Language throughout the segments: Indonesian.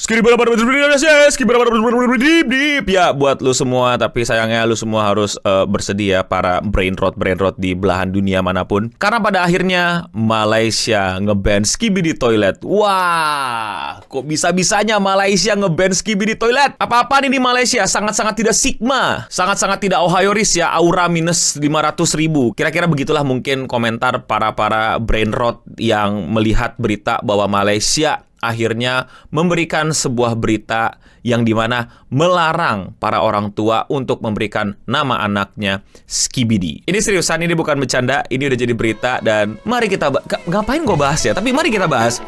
Ya buat lu semua, tapi sayangnya lu semua harus bersedia para brain rot di belahan dunia manapun. Karena pada akhirnya Malaysia nge-ban Skibidi Toilet. Wah, kok bisa-bisanya Malaysia nge-ban Skibidi Toilet? Apa-apaan ini Malaysia? Sangat-sangat tidak sigma, sangat-sangat tidak Ohioris ya, aura minus 500.000. Kira-kira begitulah mungkin komentar para brain rot yang melihat berita bahwa Malaysia akhirnya memberikan sebuah berita yang dimana melarang para orang tua untuk memberikan nama anaknya Skibidi. Ini seriusan, ini bukan bercanda, ini udah jadi berita dan mari kita ngapain gue bahas ya, tapi mari kita bahas.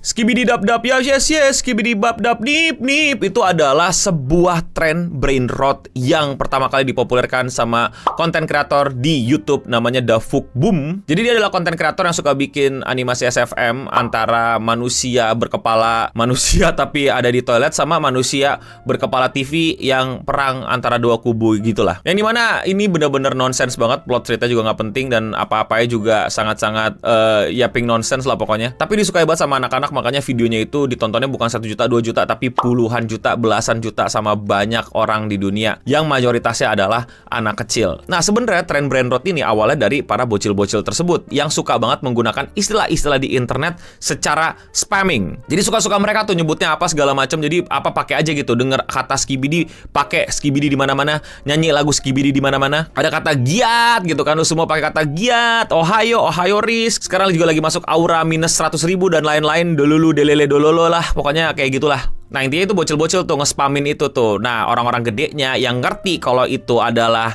Skibidi dap dap yes, skibidi bap dap nip nip. Itu adalah sebuah tren brain rot yang pertama kali dipopulerkan sama konten kreator di YouTube namanya Dafuk Boom. Jadi dia adalah konten kreator yang suka bikin animasi SFM antara manusia berkepala manusia tapi ada di toilet sama manusia berkepala TV yang perang antara dua kubu gitulah. Yang dimana ini bener-bener nonsens banget, plot cerita juga nggak penting dan apa-apanya juga sangat-sangat yaping nonsens lah pokoknya. Tapi disukai banget sama anak-anak. Makanya videonya itu ditontonnya bukan 1 juta, 2 juta, tapi puluhan juta, belasan juta sama banyak orang di dunia yang mayoritasnya adalah anak kecil. Nah, sebenarnya tren brain rot ini awalnya dari para bocil-bocil tersebut yang suka banget menggunakan istilah-istilah di internet secara spamming. Jadi suka-suka mereka tuh nyebutnya apa segala macam. Jadi apa pakai aja gitu. Dengar kata Skibidi, pakai Skibidi di mana-mana, nyanyi lagu Skibidi di mana-mana. Ada kata giat gitu kan, lu semua pakai kata giat, Ohio risk. Sekarang juga lagi masuk aura minus 100.000 dan lain-lain. Dolulu, delele, dololo lah. Pokoknya kayak gitulah. Nah, intinya itu bocil-bocil tuh nge-spamin itu tuh. Nah, orang-orang gedenya yang ngerti kalau itu adalah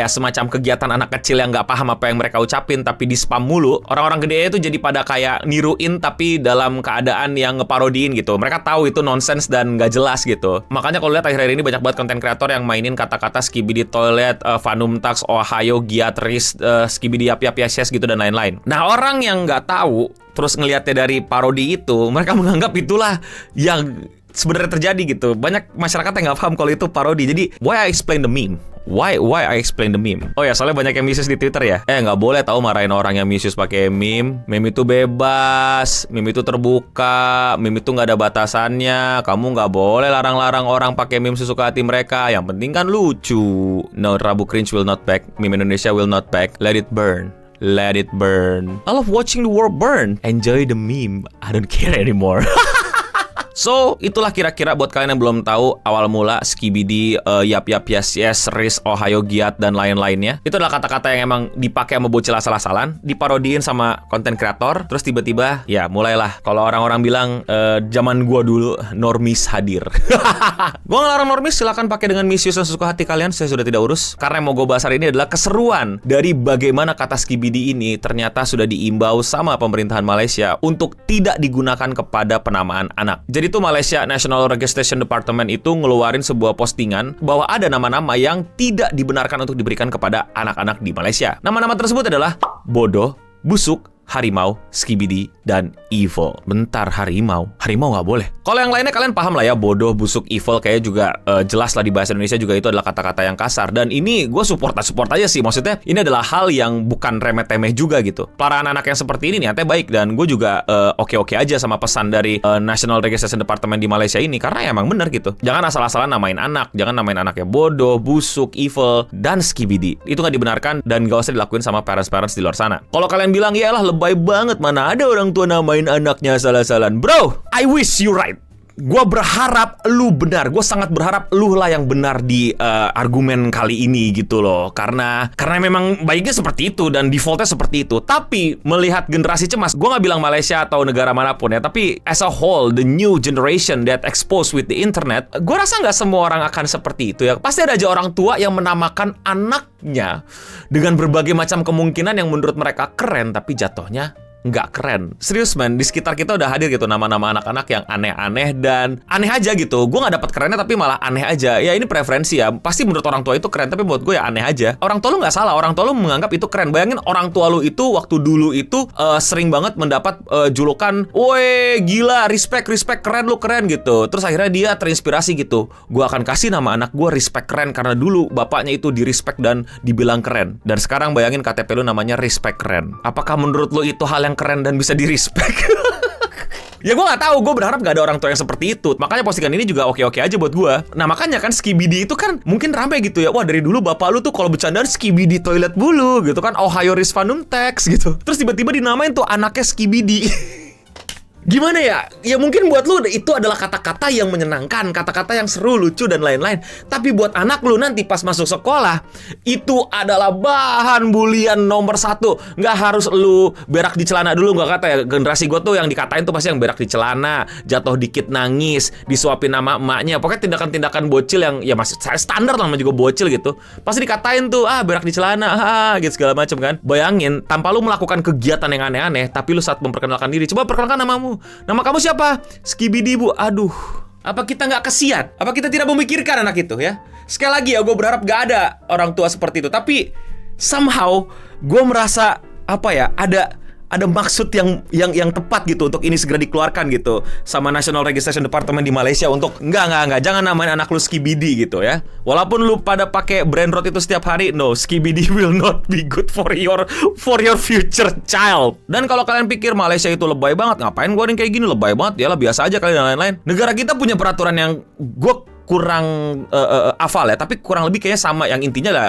semacam kegiatan anak kecil yang nggak paham apa yang mereka ucapin tapi di-spam mulu. Orang-orang gedenya itu jadi pada kayak niruin tapi dalam keadaan yang ngeparodiin gitu. Mereka tahu itu nonsens dan nggak jelas gitu. Makanya kalau lihat akhir-akhir ini banyak banget konten kreator yang mainin kata-kata Skibidi Toilet, Vanum Tax, Ohio, Giat, Riz, Skibidi Yap Yap Yes gitu dan lain-lain. Nah, orang yang nggak tahu terus ngelihatnya dari parodi itu, mereka menganggap itulah yang sebenarnya terjadi gitu. Banyak masyarakat yang nggak paham kalau itu parodi. Jadi, why I explain the meme? Why I explain the meme? Oh ya, soalnya banyak yang misuse di Twitter ya. Nggak boleh tahu marahin orang yang misuse pakai meme. Meme itu bebas, meme itu terbuka, meme itu nggak ada batasannya. Kamu nggak boleh larang-larang orang pakai meme sesuka hati mereka. Yang penting kan lucu. No, Rabu Cringe will not back. Meme Indonesia will not back. Let it burn. Let it burn. I love watching the world burn. Enjoy the meme. I don't care anymore. So, itulah kira-kira buat kalian yang belum tahu awal mula Skibidi, Yap Yap Yes Yes, Riz, Ohio, Giat, dan lain-lainnya. Itu adalah kata-kata yang emang dipakai sama bocil asal-asalan, diparodiin sama konten kreator, terus tiba-tiba, ya mulailah. Kalau orang-orang bilang, zaman gua dulu, normis hadir. Gua ngelarang normis, silakan pakai dengan misuse dan sesuka hati kalian, saya sudah tidak urus. Karena yang mau gue bahas hari ini adalah keseruan dari bagaimana kata Skibidi ini ternyata sudah diimbau sama pemerintahan Malaysia untuk tidak digunakan kepada penamaan anak. Jadi itu Malaysia National Registration Department itu ngeluarin sebuah postingan bahwa ada nama-nama yang tidak dibenarkan untuk diberikan kepada anak-anak di Malaysia. Nama-nama tersebut adalah bodoh, busuk, harimau, Skibidi, dan evil. Bentar, harimau nggak boleh. Kalau yang lainnya kalian paham lah ya, bodoh, busuk, evil kayak juga jelas lah di bahasa Indonesia juga itu adalah kata-kata yang kasar. Dan ini gue support aja sih. Maksudnya ini adalah hal yang bukan remeh-temeh juga gitu. Pelarahan anak yang seperti ini niatnya baik dan gue juga oke-oke aja sama pesan dari National Registration Department di Malaysia ini karena ya emang bener gitu. Jangan asal-asalan namain anak, jangan namain anaknya bodoh, busuk, evil, dan Skibidi. Itu nggak dibenarkan dan gak usah dilakuin sama parents-parents di luar sana. Kalau kalian bilang yalah lebay banget, mana ada orang tua namain anaknya salah-salan. Bro, I wish you right. Gue berharap lu benar. Gue sangat berharap lu lah yang benar di argumen kali ini gitu loh. Karena memang baiknya seperti itu dan defaultnya seperti itu. Tapi melihat generasi cemas, gue gak bilang Malaysia atau negara manapun ya, tapi as a whole, the new generation that exposed with the internet, gue rasa gak semua orang akan seperti itu ya. Pasti ada aja orang tua yang menamakan anaknya dengan berbagai macam kemungkinan yang menurut mereka keren, tapi jatuhnya nggak keren. Serius man, di sekitar kita udah hadir gitu nama-nama anak-anak yang aneh-aneh dan aneh aja gitu. Gue nggak dapat kerennya tapi malah aneh aja. Ya ini preferensi ya. Pasti menurut orang tua itu keren, tapi buat gue ya aneh aja. Orang tua lu nggak salah, orang tua lu menganggap itu keren. Bayangin orang tua lu itu waktu dulu itu sering banget mendapat julukan, woi gila, respect, keren lu, keren gitu. Terus akhirnya dia terinspirasi gitu. Gue akan kasih nama anak gue respect keren karena dulu bapaknya itu di respect dan dibilang keren. Dan sekarang bayangin KTP lu namanya respect keren. Apakah menurut lu itu hal yang keren dan bisa di respect? Ya gue gak tahu, gue berharap gak ada orang tua yang seperti itu. Makanya postingan ini juga oke-oke aja buat gue. Nah makanya kan Skibidi itu kan mungkin ramai gitu ya. Wah dari dulu bapak lu tuh kalau bercandaan Skibidi toilet bulu gitu kan, Ohio Risvanum Tex gitu. Terus tiba-tiba dinamain tuh anaknya Skibidi. Gimana ya? Ya mungkin buat lu itu adalah kata-kata yang menyenangkan, kata-kata yang seru, lucu, dan lain-lain. Tapi buat anak lu nanti pas masuk sekolah, itu adalah bahan bulian nomor 1. Nggak harus lu berak di celana dulu, nggak kata ya. Generasi gue tuh yang dikatain tuh pasti yang berak di celana, jatuh dikit nangis, disuapin nama emaknya. Pokoknya tindakan-tindakan bocil yang ya masih standar lah, juga bocil gitu. Pasti dikatain tuh, berak di celana, gitu segala macam kan. Bayangin, tanpa lu melakukan kegiatan yang aneh-aneh, tapi lu saat memperkenalkan diri, coba perkenalkan namamu. Nama kamu siapa? Skibidi bu. Aduh, apa kita nggak kesian? Apa kita tidak memikirkan anak itu ya? Sekali lagi ya, gue berharap gak ada orang tua seperti itu. Tapi somehow gue merasa apa ya, ada maksud yang tepat gitu untuk ini segera dikeluarkan gitu sama National Registration Department di Malaysia untuk enggak jangan namain anak lu Skibidi gitu ya. Walaupun lu pada pakai brain rot itu setiap hari, no, Skibidi will not be good for your future child. Dan kalau kalian pikir Malaysia itu lebay banget, ngapain gua kayak gini, lebay banget, ya lah biasa aja kali dan lain-lain. Negara kita punya peraturan yang gua kurang hafal ya, tapi kurang lebih kayaknya sama, yang intinya lah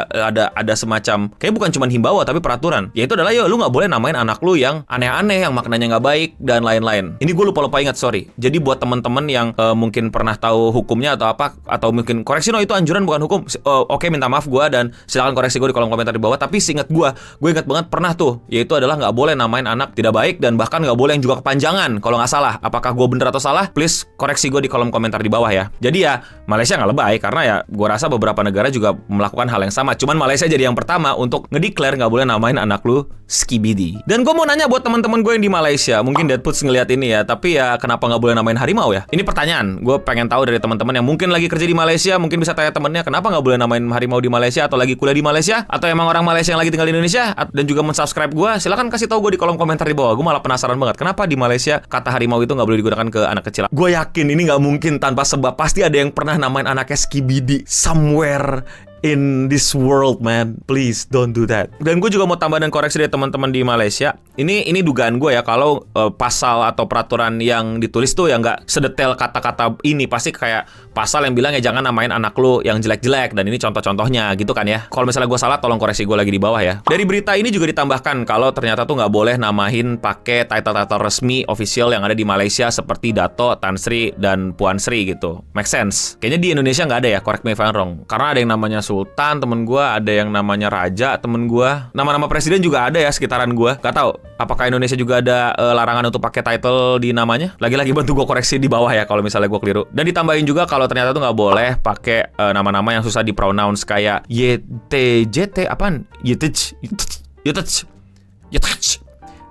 ada semacam kayak bukan cuma himbauan tapi peraturan, yaitu adalah lu nggak boleh namain anak lu yang aneh-aneh, yang maknanya nggak baik dan lain-lain. Ini gue lupa ingat, sorry. Jadi buat teman-teman yang mungkin pernah tahu hukumnya atau apa, atau mungkin koreksi, no itu anjuran bukan hukum, oke, minta maaf gue dan silakan koreksi gue di kolom komentar di bawah. Tapi seingat gue ingat banget pernah tuh, yaitu adalah nggak boleh namain anak tidak baik dan bahkan nggak boleh yang juga kepanjangan kalau nggak salah. Apakah gue bener atau salah? Please koreksi gue di kolom komentar di bawah ya. Jadi ya Malaysia nggak lebay, karena ya gue rasa beberapa negara juga melakukan hal yang sama. Cuman Malaysia jadi yang pertama untuk ngedeclare nggak boleh namain anak lu Skibidi. Dan gue mau nanya buat teman-teman gue yang di Malaysia, mungkin Deadputs ngeliat ini ya, tapi ya kenapa nggak boleh namain harimau ya? Ini pertanyaan, gue pengen tahu dari teman-teman yang mungkin lagi kerja di Malaysia, mungkin bisa tanya temennya kenapa nggak boleh namain harimau di Malaysia, atau lagi kuliah di Malaysia, atau emang orang Malaysia yang lagi tinggal di Indonesia dan juga mensubscribe gue. Silakan kasih tahu gue di kolom komentar di bawah. Gue malah penasaran banget kenapa di Malaysia kata harimau itu nggak boleh digunakan ke anak kecil. Gue yakin ini nggak mungkin tanpa sebab. Pasti ada yang pernah namain anaknya Skibidi somewhere in this world, man. Please don't do that. Dan gue juga mau tambah dan koreksi dari teman-teman di Malaysia. Ini dugaan gue ya, kalau pasal atau peraturan yang ditulis tuh yang nggak sedetail kata-kata ini, pasti kayak pasal yang bilang ya jangan namain anak lu yang jelek-jelek, dan ini contoh-contohnya gitu kan ya. Kalau misalnya gue salah, tolong koreksi gue lagi di bawah ya. Dari berita ini juga ditambahkan kalau ternyata tuh nggak boleh namain pakai title-title resmi official yang ada di Malaysia seperti Dato, Tan Sri, dan Puan Sri gitu. Make sense. Kayaknya di Indonesia nggak ada ya, correct me if I'm wrong. Karena ada yang namanya Sultan, temen gue, ada yang namanya Raja, temen gue. Nama-nama presiden juga ada ya sekitaran gue. Gak tau apakah Indonesia juga ada larangan untuk pakai title di namanya. Lagi-lagi bantu gue koreksi di bawah ya kalau misalnya gue keliru. Dan ditambahin juga kalau ternyata tuh nggak boleh pakai nama-nama yang susah dipronounce kayak YTJT, apaan? YTJ,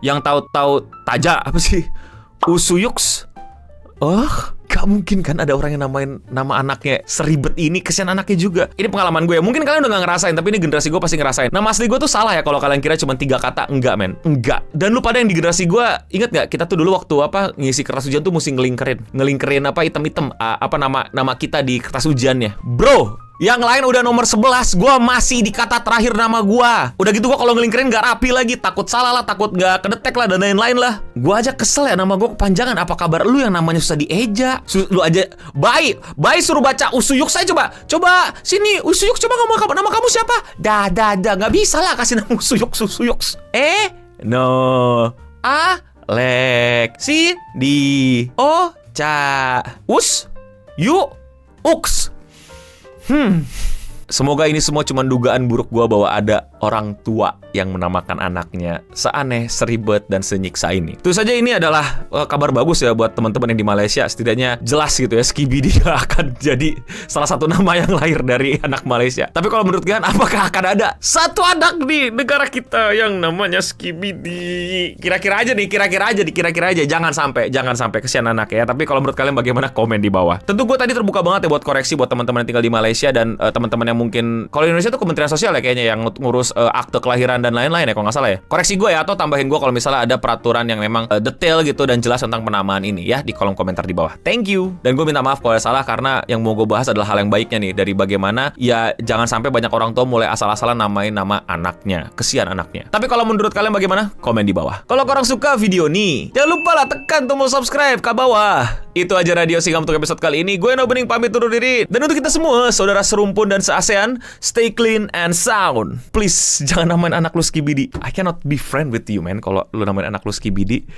yang tahu-tahu Taja apa sih? Usuyuks. Gak mungkin kan ada orang yang namain nama anaknya seribet ini, kesian anaknya juga. Ini pengalaman gue ya, mungkin kalian udah gak ngerasain, tapi ini generasi gue pasti ngerasain. Nama asli gue tuh salah ya kalau kalian kira cuma 3 kata. Enggak men, enggak. Dan lu pada yang di generasi gue, inget gak kita tuh dulu waktu ngisi kertas ujian tuh mesti ngelingkerin apa hitam-hitam nama kita di kertas ujiannya, bro. Yang lain udah nomor 11, gue masih di kata terakhir nama gue. Udah gitu gue kalau ngelingkerin gak rapi lagi, takut salah lah, takut gak kedetek lah, dan lain-lain lah. Gue aja kesel ya nama gue kepanjangan. Apa kabar lu yang namanya susah dieja? Lu aja, baik suruh baca Usuyuk saya coba sini Usuyuk, coba ngomong nama kamu siapa? Dah, gak bisa lah kasih nama Usuyuk. No, Alek, Cindy, Ocha, Us, Yu, Ux. Semoga ini semua cuma dugaan buruk gua bahwa ada orang tua yang menamakan anaknya seaneh, seribet, dan senyiksa ini. Tentu saja ini adalah kabar bagus ya buat teman-teman yang di Malaysia. Setidaknya jelas gitu ya, Skibidi akan jadi salah satu nama yang lahir dari anak Malaysia. Tapi kalau menurut kalian, apakah akan ada satu anak di negara kita yang namanya Skibidi? Kira-kira aja. Jangan sampai kesian anak ya. Tapi kalau menurut kalian bagaimana? Komen di bawah. Tentu gue tadi terbuka banget ya buat koreksi buat teman-teman yang tinggal di Malaysia dan teman-teman yang mungkin, kalau di Indonesia tuh Kementerian Sosial ya kayaknya yang ngurus akte kelahiran dan lain-lain ya kalau nggak salah ya. Koreksi gue ya, atau tambahin gue kalau misalnya ada peraturan yang memang detail gitu dan jelas tentang penamaan ini ya di kolom komentar di bawah. Thank you. Dan gue minta maaf kalau ada salah, karena yang mau gue bahas adalah hal yang baiknya nih, dari bagaimana ya jangan sampai banyak orang tua mulai asal-asalan namain nama anaknya. Kesian anaknya. Tapi kalau menurut kalian bagaimana? Komen di bawah. Kalau korang suka video nih, jangan lupa lah tekan tombol subscribe ke bawah. Itu aja Radio Singgam untuk episode kali ini. Gue Nobening pamit undur diri. Dan untuk kita semua, saudara serumpun dan se-ASEAN, stay clean and sound. Please, jangan namain anak lu Skibidi. I cannot be friend with you, man, kalau lu namain anak lu Skibidi.